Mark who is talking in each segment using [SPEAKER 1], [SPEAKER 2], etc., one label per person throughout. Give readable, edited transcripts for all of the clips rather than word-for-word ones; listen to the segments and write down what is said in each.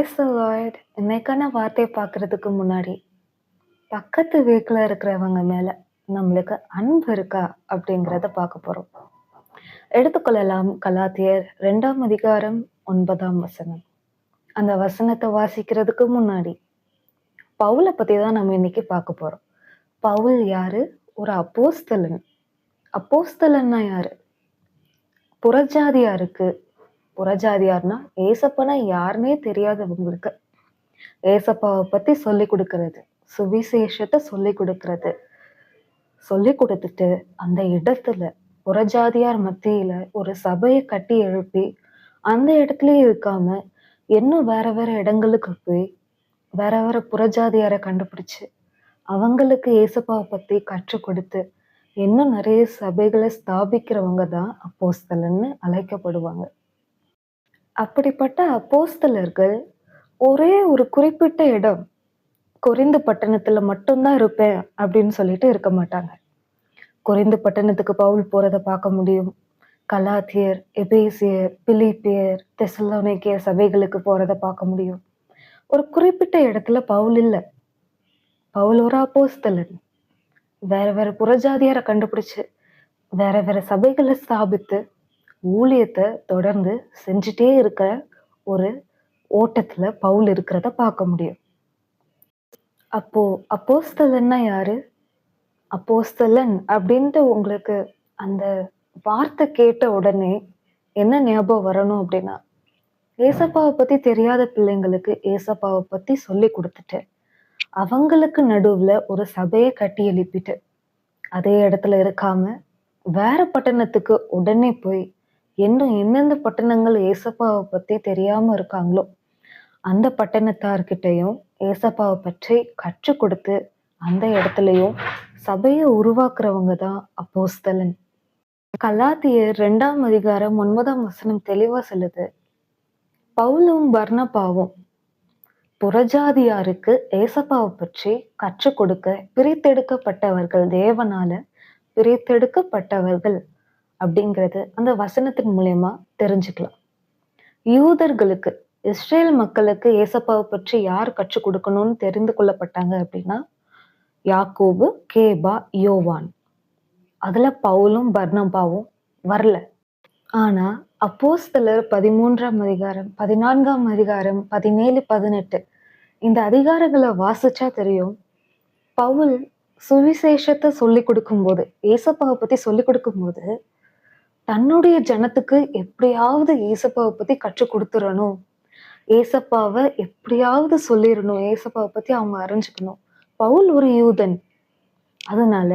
[SPEAKER 1] Praise the Lord. இன்னைக்கான வார்த்தையை பார்க்கறதுக்கு முன்னாடி, பக்கத்து வீட்ல இருக்கிறவங்க மேல நம்மளுக்கு அன்பு இருக்கா அப்படிங்கிறத பார்க்க போறோம். எடுத்துக்கொள்ளலாம் கலாத்தியர் 2ஆம் அதிகாரம் 9ஆம் வசனம். அந்த வசனத்தை வாசிக்கிறதுக்கு முன்னாடி, பவுலை பத்தி தான் நம்ம இன்னைக்கு பார்க்க போறோம். பவுல் யாரு? ஒரு அப்போஸ்தலன். அப்போஸ்தலன்னா யாரு? புறஜாதியாருக்கு, புறஜாதியார்னா ஏசப்பனா யாருன்னே தெரியாதவங்களுக்கு ஏசப்பாவை பத்தி சொல்லி கொடுக்கறது, சுவிசேஷத்தை சொல்லி கொடுக்கறது, சொல்லி கொடுத்துட்டு அந்த இடத்துல புறஜாதியார் மத்தியில ஒரு சபையை கட்டி எழுப்பி அந்த இடத்துலயே இருக்காம இன்னும் வேற வேற இடங்களுக்கு போய் வேற வேற புறஜாதியாரை கண்டுபிடிச்சு அவங்களுக்கு ஏசப்பாவை பத்தி கற்றுக் கொடுத்து இன்னும் நிறைய சபைகளை ஸ்தாபிக்கிறவங்க தான் அப்போஸ்தலன்னு அழைக்கப்படுவாங்க. அப்படிப்பட்ட அப்போஸ்தலர்கள் ஒரே ஒரு குறிப்பிட்ட இடம் கொரிந்து பட்டணத்துல மட்டும்தான் இருப்பேன் அப்படின்னு சொல்லிட்டு இருக்க மாட்டாங்க. கொரிந்து பட்டணத்துக்கு பவுல் போறதை பார்க்க முடியும். கலாத்தியர், எபேசியர், பிலிப்பியர், தெசலோனிக்கேய சபைகளுக்கு போறதை பார்க்க முடியும். ஒரு குறிப்பிட்ட இடத்துல பவுல் இல்ல. பவுல் ஒரு அப்போஸ்தலன். வேற வேற புறஜாதியாரை கண்டுபிடிச்சு வேற வேற சபைகளை ஸ்தாபித்து ஊழியத்தை தொடர்ந்து செஞ்சுட்டே இருக்கிற ஒரு ஓட்டத்துல பவுல் இருக்கிறத பார்க்க முடியும். அப்போ அப்போஸ்தலன்னா யாரு? அப்போஸ்தலன் அப்படின்ட்டு உங்களுக்கு அந்த வார்த்தை கேட்ட உடனே என்ன ஞாபகம் வரணும் அப்படின்னா, ஏசப்பாவை பத்தி தெரியாத பிள்ளைங்களுக்கு ஏசப்பாவை பத்தி சொல்லி கொடுத்துட்டு அவங்களுக்கு நடுவுல ஒரு சபையை கட்டி எழுப்பிட்டு அதே இடத்துல இருக்காம வேற பட்டணத்துக்கு உடனே போய் இன்னும் எந்தெந்த பட்டணங்கள் ஏசப்பாவை பத்தி தெரியாம இருக்காங்களோ அந்த பட்டணத்தார்கிட்டையும் ஏசப்பாவை பற்றி கற்றுக் கொடுத்து அந்த இடத்துலயும் சபையை உருவாக்குறவங்க தான் அப்போஸ்தலன். கலாத்தியர் 2ஆம் அதிகாரம் 9ஆம் வசனம் தெளிவா சொல்லுது, பவுலும் பர்னபாவும் புறஜாதியாருக்கு ஏசப்பாவை பற்றி கற்றுக் கொடுக்க பிரித்தெடுக்கப்பட்டவர்கள், தேவனால பிரித்தெடுக்கப்பட்டவர்கள் அப்படிங்கிறது அந்த வசனத்தின் மூலயமா தெரிஞ்சுக்கலாம். யூதர்களுக்கு, இஸ்ரேல் மக்களுக்கு ஏசப்பாவை பற்றி யார் கற்றுக் கொடுக்கணும்னு தெரிந்து கொள்ளப்பட்டாங்க அப்படின்னா யாக்கோபு, கேபா, யோவான். அதுல பவுலும் பர்னபாவும் வரல. ஆனா அப்போஸ்தலர் 13ஆம் அதிகாரம், 14ஆம் அதிகாரம், 17, 18 இந்த அதிகாரங்களை வாசிச்சா தெரியும், பவுல் சுவிசேஷத்தை சொல்லி கொடுக்கும்போது, ஏசப்பாவை பத்தி சொல்லி கொடுக்கும்போது தன்னுடைய ஜனத்துக்கு எப்படியாவது ஏசப்பாவை பத்தி கற்றுக் கொடுத்துடணும், ஏசப்பாவை எப்படியாவது சொல்லிடணும், ஏசப்பாவை பத்தி அவங்க அறிஞ்சுக்கணும். பவுல் ஒரு யூதன். அதனால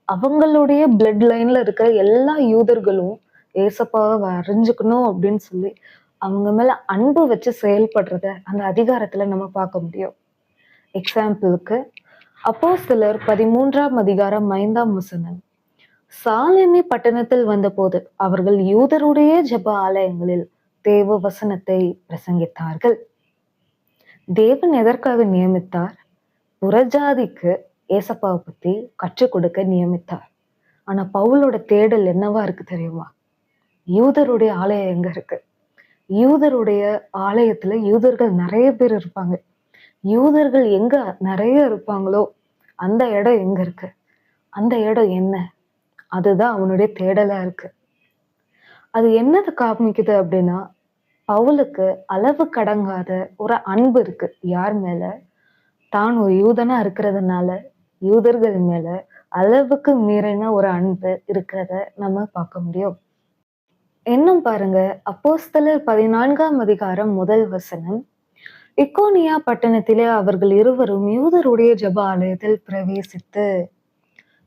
[SPEAKER 1] அவங்களுடைய பிளட் லைன்ல இருக்கிற எல்லா யூதர்களும் ஏசப்பாவை அறிஞ்சுக்கணும் அப்படின்னு சொல்லி அவங்க மேல அன்பு வச்சு செயல்படுறத அந்த அதிகாரத்துல நம்ம பார்க்க முடியும். எக்ஸாம்பிளுக்கு அப்போஸ்தலர் 13ஆம் அதிகாரம் 5ஆம் வசனம், சாலேமி பட்டணத்தில் வந்தபோது அவர்கள் யூதருடைய ஜெப ஆலயங்களில் தேவ வசனத்தை பிரசங்கித்தார்கள். தேவன் எதற்காக நியமித்தார்? புறஜாதிக்கு ஏசப்பாவை பத்தி கற்றுக் கொடுக்க நியமித்தார். ஆனா பவுலோட தேடல் என்னவா இருக்கு தெரியுமா? யூதருடைய ஆலயம் எங்க இருக்கு? யூதருடைய ஆலயத்துல யூதர்கள் நிறைய பேர் இருப்பாங்க. யூதர்கள் எங்க நிறைய இருப்பாங்களோ அந்த இடம் எங்க இருக்கு? அந்த இடம் என்ன? அதுதான் அவனுடைய தேடலா இருக்கு. அது என்னது காமிக்குது அப்படின்னா, பவுலுக்கு அளவு கடங்காத ஒரு அன்பு இருக்கு. யார் மேல? தான் ஒரு யூதனா இருக்கிறதுனால யூதர்கள் மேல அளவுக்கு மீறின ஒரு அன்பு இருக்கிறத நம்ம பார்க்க முடியும். இன்னும் பாருங்க, அப்போஸ்தலர் 14ஆம் அதிகாரம் 1 வசனம், இக்கோனியா பட்டணத்திலே அவர்கள் இருவரும் யூதருடைய ஜெப ஆலயத்தில் பிரவேசித்து,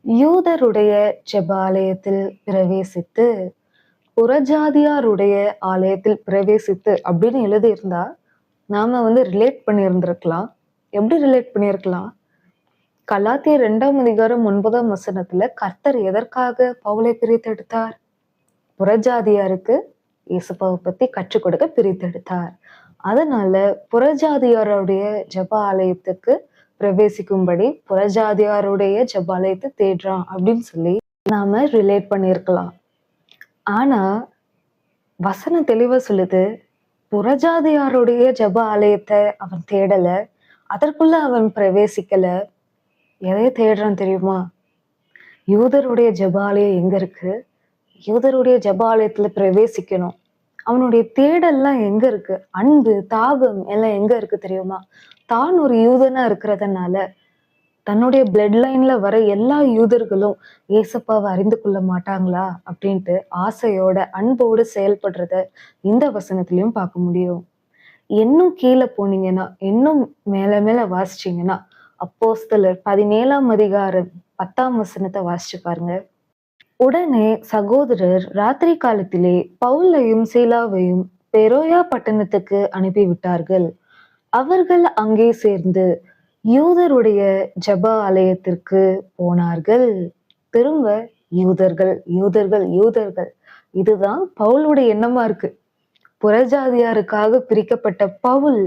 [SPEAKER 1] யூதருடைய ஜெப ஆலயத்தில் பிரவேசித்து புறஜாதியாருடைய ஆலயத்தில் பிரவேசித்து அப்படின்னு எழுதியிருந்தா நாம ரிலேட் பண்ணியிருந்திருக்கலாம். எப்படி ரிலேட் பண்ணியிருக்கலாம்? கலாத்தியர் 2ஆம் அதிகாரம் 9ஆம் வசனத்துல கர்த்தர் எதற்காக பவுலை பிரித்தெடுத்தார்? புறஜாதியாருக்கு இயேசுப்பாவை பத்தி கற்றுக் கொடுக்க பிரித்தெடுத்தார். அதனால புறஜாதியாருடைய ஜெப ஆலயத்துக்கு பிரவேசிக்கும்படி புறஜாதியாருடைய ஜெப ஆலயத்தை தேடுறான் அப்படின்னு சொல்லி நாம ரிலேட் பண்ணியிருக்கலாம். ஆனா வசனம் தெளிவா சொல்லுது, புறஜாதியாருடைய ஜெப ஆலயத்த அவன் தேடல. அதற்குள்ள அவன் பிரவேசிக்கல. எதை தேடுறான் தெரியுமா? யூதருடைய ஜெப ஆலயம் எங்க இருக்கு? யூதருடைய ஜெப ஆலயத்துல பிரவேசிக்கணும். அவனுடைய தேடல்லாம் எங்க இருக்கு? அன்பு, தாகம் எல்லாம் எங்க இருக்கு தெரியுமா? தான் ஒரு யூதனா இருக்கிறதுனால, தன்னுடைய பிளட் லைன்ல வர எல்லா யூதர்களும் ஏசப்பாவை அறிந்து கொள்ள மாட்டாங்களா? அப்படின்ட்டு ஆசையோட, அன்போடு செயல்படுறத இந்த வசனத்திலயும் பார்க்க முடியும். இன்னும் கீழே போனீங்கன்னா, இன்னும் மேல மேல வாசிச்சீங்கன்னா, அப்போஸ்தலர் 17ஆம் அதிகாரம் 10ஆம் வசனத்தை வாசிச்சு பாருங்க. உடனே சகோதரர் ராத்திரி காலத்திலே பவுலையும் சீலாவையும் பெரோயா பட்டணத்துக்கு அனுப்பிவிட்டார்கள். அவர்கள் அங்கே சேர்ந்து யூதருடைய ஜெப ஆலயத்திற்கு போனார்கள். திரும்ப யூதர்கள், யூதர்கள், யூதர்கள். இதுதான் பவுலுடைய எண்ணமா இருக்கு. புறஜாதியாருக்காக பிரிக்கப்பட்ட பவுல்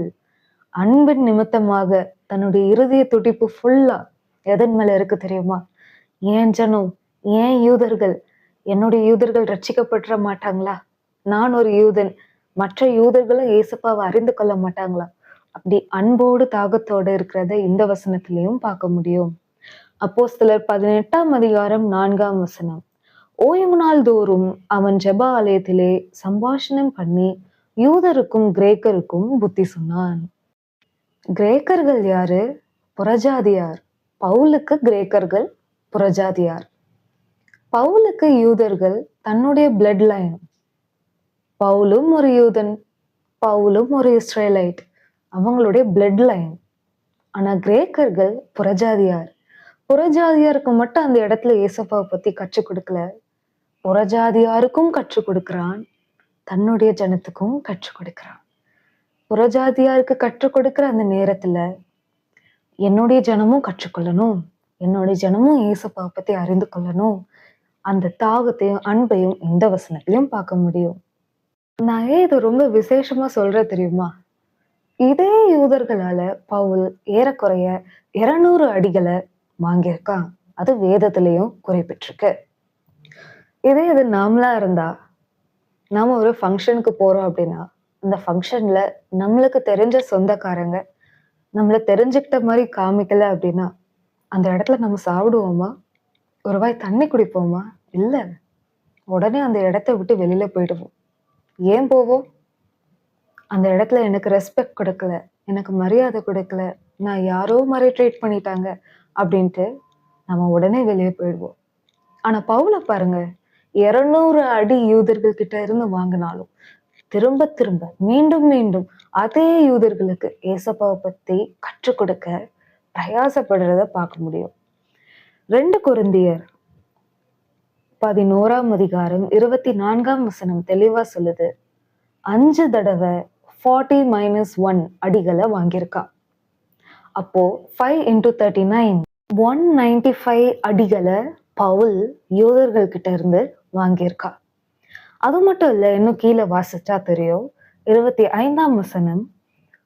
[SPEAKER 1] அன்பின் நிமித்தமாக தன்னுடைய இருதய துடிப்பு ஃபுல்லா எதன் மேல இருக்கு தெரியுமா? ஏன் ஜனம், ஏன் யூதர்கள், என்னுடைய யூதர்கள் ரட்சிக்கப்பட்டுற மாட்டாங்களா? நான் ஒரு யூதன், மற்ற யூதர்களும் ஏசப்பாவை அறிந்து கொள்ள மாட்டாங்களா? அப்படி அன்போடு தாகத்தோடு இருக்கிறத இந்த வசனத்திலையும் பார்க்க முடியும். அப்போஸ்தலர் 18ஆம் அதிகாரம் 4ஆம் வசனம். ஓய்வு நாள் தோறும் அவன் ஜெப ஆலயத்திலே சம்பாஷணம் பண்ணி யூதருக்கும் கிரேக்கருக்கும் புத்தி சொன்னான். கிரேக்கர்கள் யாரு? புறஜாதியார். பவுலுக்கு கிரேக்கர்கள் புறஜாதியார். பவுலுக்கு யூதர்கள் தன்னுடைய பிளட் லைன். பவுலும் ஒரு யூதன், பவுலும் ஒரு இஸ்ரேலைட், அவங்களுடைய பிளட் லைன். ஆனா கிரேக்கர்கள் புறஜாதியார். புறஜாதியாருக்கு மட்டும் அந்த இடத்துல ஏசப்பாவை பத்தி கற்றுக் கொடுக்கல, புறஜாதியாருக்கும் கற்றுக் கொடுக்கிறான், தன்னுடைய ஜனத்துக்கும் கற்றுக் கொடுக்கிறான். புறஜாதியாருக்கு கற்றுக் கொடுக்கிற அந்த நேரத்துல என்னுடைய ஜனமும் கற்றுக்கொள்ளணும், என்னுடைய ஜனமும் ஏசப்பாவை பத்தி அறிந்து கொள்ளணும். அந்த தாகத்தையும் அன்பையும் இந்த வசனத்திலையும் பார்க்க முடியும். நான் ஏன் இது ரொம்ப விசேஷமா சொல்றேன் தெரியுமா? இதே யூதர்களால பவுல் ஏறக்குறைய 200 அடிகளை வாங்கியிருக்கான். அது வேதத்திலையும் குறிப்பிட்டிருக்கு. இதே இது நாமளா இருந்தா, நாம ஒரு ஃபங்க்ஷனுக்கு போறோம் அப்படின்னா, அந்த ஃபங்க்ஷன்ல நம்மளுக்கு தெரிஞ்ச சொந்தக்காரங்க நம்மள தெரிஞ்சுக்கிட்ட மாதிரி காமிக்கல அப்படின்னா, அந்த இடத்துல நம்ம சாப்பிடுவோமா? ஒரு வாய் தண்ணி குடிப்போமா? இல்ல. உடனே அந்த இடத்த விட்டு வெளியில போயிடுவோம். ஏன் போவோம்? அந்த இடத்துல எனக்கு ரெஸ்பெக்ட் கொடுக்கல, எனக்கு மரியாதை கொடுக்கல, நான் யாரோ மாதிரி ட்ரீட் பண்ணிட்டாங்க அப்படின்ட்டு நம்ம உடனே வெளியே போயிடுவோம். ஆனா பவுல பாருங்க, 200 அடி யூதர்கள் கிட்ட இருந்து வாங்கினாலும் திரும்ப திரும்ப மீண்டும் மீண்டும் அதே யூதர்களுக்கு ஏசப்பாவை பத்தி கற்றுக் கொடுக்க பிரயாசப்படுறத பார்க்க முடியும். 2 கொரிந்தியர் 11ஆம் அதிகாரம் 24ஆம் வசனம் தெளிவா சொல்லுது. 5 தடவை 40-1 அடிகளை வாங்கியிருக்கான். அப்போ 5 into 39 195 அடிகளை பவுல் யூதர்கள் கிட்ட இருந்து வாங்கியிருக்கா. அது மட்டும் இல்ல, இன்னும் கீழே வாசிச்சா தெரியும். 25ஆம் வசனம்.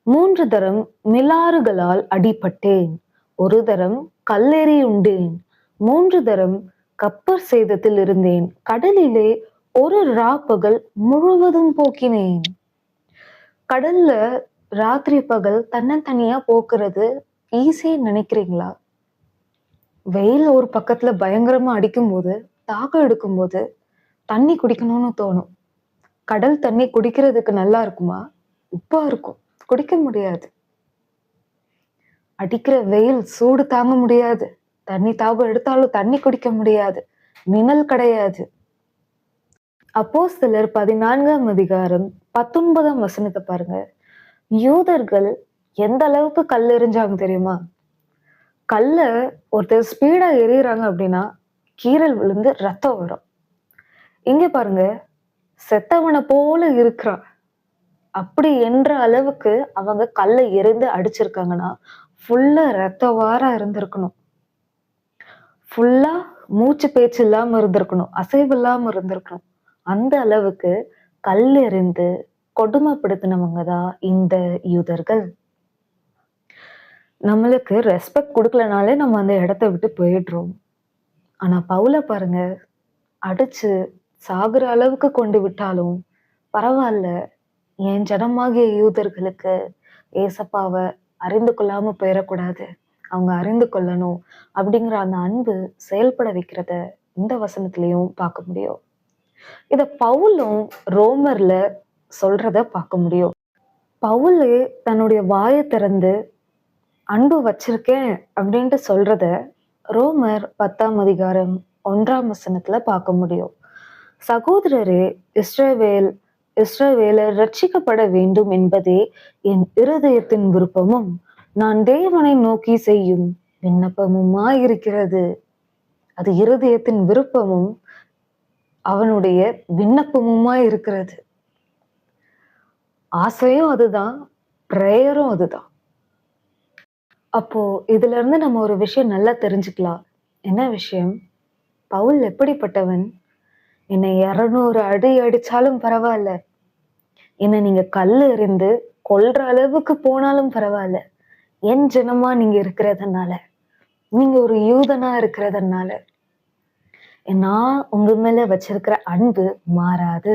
[SPEAKER 1] 3 தரம் மிலாறுகளால் அடிபட்டேன், ஒரு தரம் கல்லெறி உண்டேன், 3 தரம் கப்பர் சேதத்தில் இருந்தேன், கடலிலே ஒரு ராப்பகல் முழுவதும் போக்கினேன். கடல்ல ராத்திரி பகல் தன்னந்தனியா போக்குறது ஈஸின்னு நினைக்கிறீங்களா? வெயில் ஒரு பக்கத்துல பயங்கரமா அடிக்கும்போது, தாகம் எடுக்கும்போது தண்ணி குடிக்கணும்னு தோணும். கடல் தண்ணி குடிக்கிறதுக்கு நல்லா இருக்குமா? உப்பா இருக்கும், குடிக்க முடியாது. அடிக்கிற வெயில் சூடு தாங்க முடியாது, தண்ணி தாகம் எடுத்தாலும் தண்ணி குடிக்க முடியாது, நிழல் கிடையாது. அப்போஸ்தலர் 14ஆம் அதிகாரம் 19ஆம் வசனத்தை பாருங்க. யூதர்கள் எந்த அளவுக்கு கல் எறிஞ்சாங்க தெரியுமா? கல்ல ஒருத்தர் ஸ்பீடா எறியறாங்க அப்படின்னா கீறல் விழுந்து ரத்தம் வரும். இங்க பாருங்க, செத்தவனை போல இருக்கிறான் அப்படி என்ற அளவுக்கு அவங்க கல்லை எறிந்து அடிச்சிருக்காங்கன்னா ஃபுல்லா ரத்த வாரா இருந்திருக்கணும், ஃபுல்லா மூச்சு பேச்சு இல்லாம இருந்திருக்கணும், அசைவு இல்லாம இருந்திருக்கணும். அந்த அளவுக்கு கல் எறிந்து கொடுமைப்படுத்தினவங்க தான் இந்த யூதர்கள். நம்மளுக்கு ரெஸ்பெக்ட் கொடுக்கலனாலே நம்ம அந்த இடத்த விட்டு போயிடுறோம். ஆனா பவுல பாருங்க, அடிச்சு சாகுற அளவுக்கு கொண்டு விட்டாலும் பரவாயில்ல, என் ஜனமாகிய யூதர்களுக்கு ஏசப்பாவ அறிந்து கொள்ளாம போயிடக்கூடாது. அவங்க அறிந்து கொள்ளணும் அப்படிங்கிற அந்த அன்பு செயல்பட வைக்கிறத இந்த வசனத்திலயும் பார்க்க முடியும். இத பவுலும் ரோமர்ல சொல்றத பார்க்க முடியும். பவுலு தன்னுடைய வாய திறந்து அன்பு வச்சிருக்கேன் அப்படின்ட்டு சொல்றத ரோமர் 10ஆம் அதிகாரம் 1ஆம் வசனத்துல பார்க்க முடியும். சகோதரரே, இஸ்ரவேலர் ரட்சிக்கப்பட வேண்டும் என்பதே என் இருதயத்தின் விருப்பமும் நான் தேவனை நோக்கி செய்யும் விண்ணப்பமுமாயிருக்கிறது. அது இருதயத்தின் விருப்பமும் அவனுடைய விண்ணப்பமுமாய் இருக்கிறது. ஆசையும் அதுதான், பிரேயரும் அதுதான். அப்போ இதுல இருந்து நம்ம ஒரு விஷயம் நல்லா தெரிஞ்சுக்கலாம். என்ன விஷயம்? பவுல் எப்படிப்பட்டவன்? என்னை 200 அடி அடிச்சாலும் பரவாயில்ல, என்னை நீங்க கல்லு எறிந்து கொல்ற அளவுக்கு போனாலும் பரவாயில்ல, என் ஜனமா நீங்க இருக்கிறதுனால, நீங்க ஒரு யூதனா இருக்கிறதுனால நான் உங்க மேல வச்சிருக்கிற அன்பு மாறாது.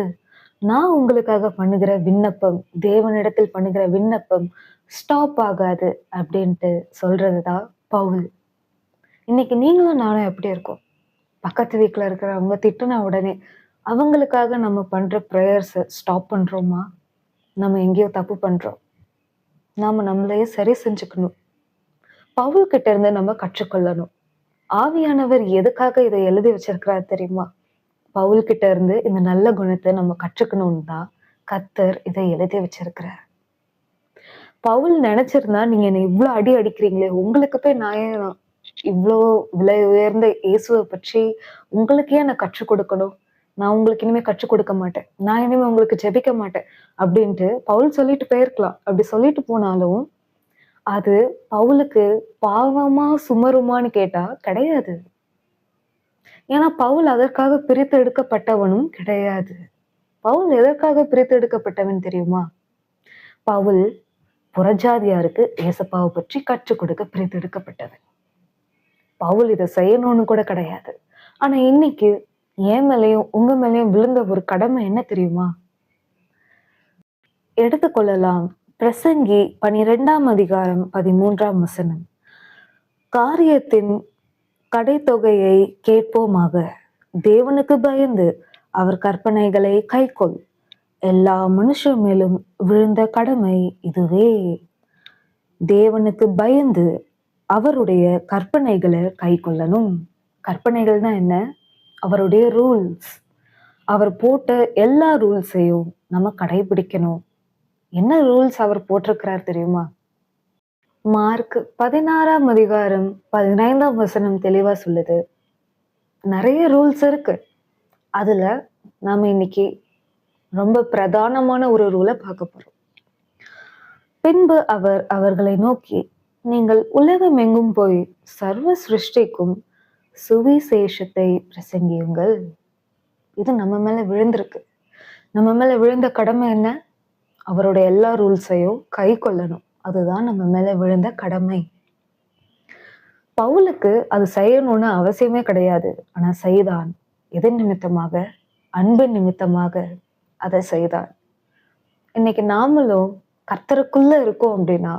[SPEAKER 1] நான் உங்களுக்காக பண்ணுகிற விண்ணப்பம், தேவனிடத்தில் பண்ணுகிற விண்ணப்பம் ஸ்டாப் ஆகாது அப்படின்ட்டு சொல்றதுதான் பவுல். இன்னைக்கு நீங்களும் நானும் எப்படி இருக்கோம்? பக்கத்து வீட்டுல இருக்கிறவங்க திட்டுனா உடனே அவங்களுக்காக நம்ம பண்ற ப்ரேயர்ஸை ஸ்டாப் பண்றோமா? நம்ம எங்கேயோ தப்பு பண்றோம். நாம நம்மளையே சரி செஞ்சுக்கணும். பவுல் கிட்ட இருந்து நம்ம கற்றுக்கொள்ளணும். ஆவியானவர் எதுக்காக இதை எழுதி வச்சிருக்கிறார் தெரியுமா? பவுல் கிட்ட இருந்து இந்த நல்ல குணத்தை நம்ம கற்றுக்கணும்னு தான் கர்த்தர் இதை எழுதி வச்சிருக்கிறார். பவுல் நினைச்சிருந்தா, நீங்க என்னை இவ்வளவு அடி அடிக்கிறீங்களே, உங்களுக்கு போய் நான் ஏன் இவ்வளோ விலை உயர்ந்த இயேசுவை பற்றி உங்களுக்கு ஏன் நான் கற்றுக் கொடுக்கணும்? நான் உங்களுக்கு இனிமே கற்றுக் கொடுக்க மாட்டேன், நான் இனிமே உங்களுக்கு ஜெபிக்க மாட்டேன் அப்படின்ட்டு பவுல் சொல்லிட்டு போயிருக்கலாம். அப்படி சொல்லிட்டு போனாலும் அது பவுலுக்கு பாவமா சுமருமான்னு கேட்டா கிடையாது. ஏன்னா பவுல் அதற்காக பிரித்து எடுக்கப்பட்டவனும் கிடையாது. பவுல் எதற்காக பிரித்து எடுக்கப்பட்டவன் தெரியுமா? பவுல் புறஜாதியாருக்கு ஏசப்பாவை பற்றி கற்றுக் கொடுக்க பிரித்து எடுக்கப்பட்டவன். பவுல் இதை செய்யணும்னு கூட கிடையாது. ஆனா இன்னைக்கு என் மேலையும் உங்க மேலையும் விழுந்த ஒரு கடமை என்ன தெரியுமா? எடுத்துக்கொள்ளலாம். பிரசங்கி 12ஆம் அதிகாரம் 13ஆம் வசனம். காரியத்தின் கடைத்தொகையை கேட்போமாக, தேவனுக்கு பயந்து அவர் கற்பனைகளை கைக்கொள். எல்லா மனுஷர் மேலும் விழுந்த கடமை இதுவே. தேவனுக்கு பயந்து அவருடைய கற்பனைகளை கை கொள்ளணும். கற்பனைகள்னா என்ன? அவருடைய ரூல்ஸ். அவர் போட்ட எல்லா ரூல்ஸையும் நம்ம கடைபிடிக்கணும். என்ன ரூல்ஸ் அவர் போட்டிருக்கிறார் தெரியுமா? மார்க் 16ஆம் அதிகாரம் 15ஆம் வசனம் தெளிவா சொல்லுது. நிறைய ரூல்ஸ் இருக்கு. அதுல நாம இன்னைக்கு ரொம்ப பிரதானமான ஒரு ரூலை பார்க்க போறோம். பின்பு அவர் அவர்களை நோக்கி, நீங்கள் உலகம் எங்கும் போய் சர்வ சிருஷ்டிக்கும் சுவிசேஷத்தை பிரசங்கியுங்கள். இது நம்ம மேல விழுந்திருக்கு. நம்ம மேல விழுந்த கடமை என்ன? அவருடைய எல்லா ரூல்ஸையும் கை கொள்ளணும். அதுதான் நம்ம மேல விழுந்த கடமை. பவுலுக்கு அது செய்யணும்னு அவசியமே கிடையாது. ஆனா செய்தான். எதன் நிமித்தமாக? அன்பின் நிமித்தமாக அதை செய்தான். இன்னைக்கு நாமளும் கர்த்தருக்குள்ள இருக்கோம் அப்படின்னா,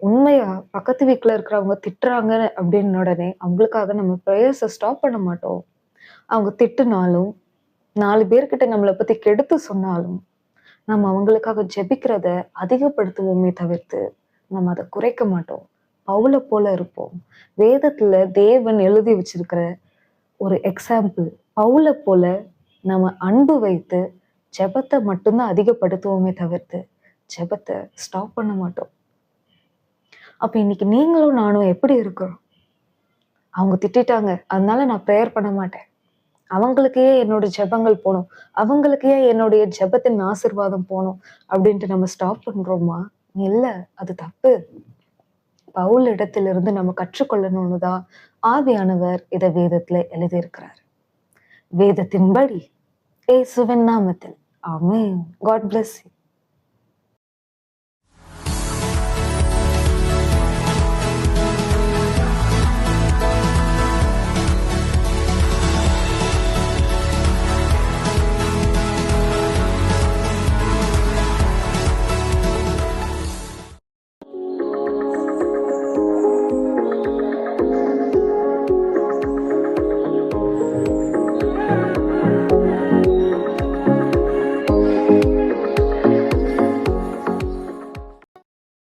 [SPEAKER 1] உண்மையா பக்கத்து வீட்டுல இருக்கிறவங்க திட்டுறாங்க அப்படின்னு உடனே அவங்களுக்காக நம்ம ப்ரேயர்ஸை ஸ்டாப் பண்ண மாட்டோம். அவங்க திட்டுனாலும், 4 பேர்கிட்ட நம்மளை பத்தி கெடுத்து சொன்னாலும், நம்ம அவங்களுக்காக ஜெபிக்கிறத அதிகப்படுத்துவோமே தவிர்த்து நம்ம அதை குறைக்க மாட்டோம். பவுலை போல இருப்போம். வேதத்துல தேவன் எழுதி வச்சிருக்கிற ஒரு எக்ஸாம்பிள் பவுலை போல நம்ம அன்பு வைத்து ஜெபத்தை மட்டும்தான் அதிகப்படுத்துவோமே தவிர்த்து ஜெபத்தை ஸ்டாப் பண்ண மாட்டோம். அப்ப இன்னைக்கு நீங்களும் நானும் எப்படி இருக்கிறோம்? அவங்க திட்டாங்க, அதனால நான் ப்ரேயர் பண்ண மாட்டேன், அவங்களுக்கே என்னோட ஜெபங்கள் போகணும், அவங்களுக்கே என்னுடைய ஜெபத்தின் ஆசீர்வாதம் போகணும் அப்படின்ட்டு நம்ம ஸ்டாப் பண்றோமா? இல்ல, அது தப்பு. பவுல் இடத்திலிருந்து நம்ம கற்றுக்கொள்ளணும்னு தான் ஆவியானவர் இதை வேதத்துல எழுதியிருக்கிறார். வேதத்தின்படி இயேசுவின் நாமத்தில் ஆமென். God bless you.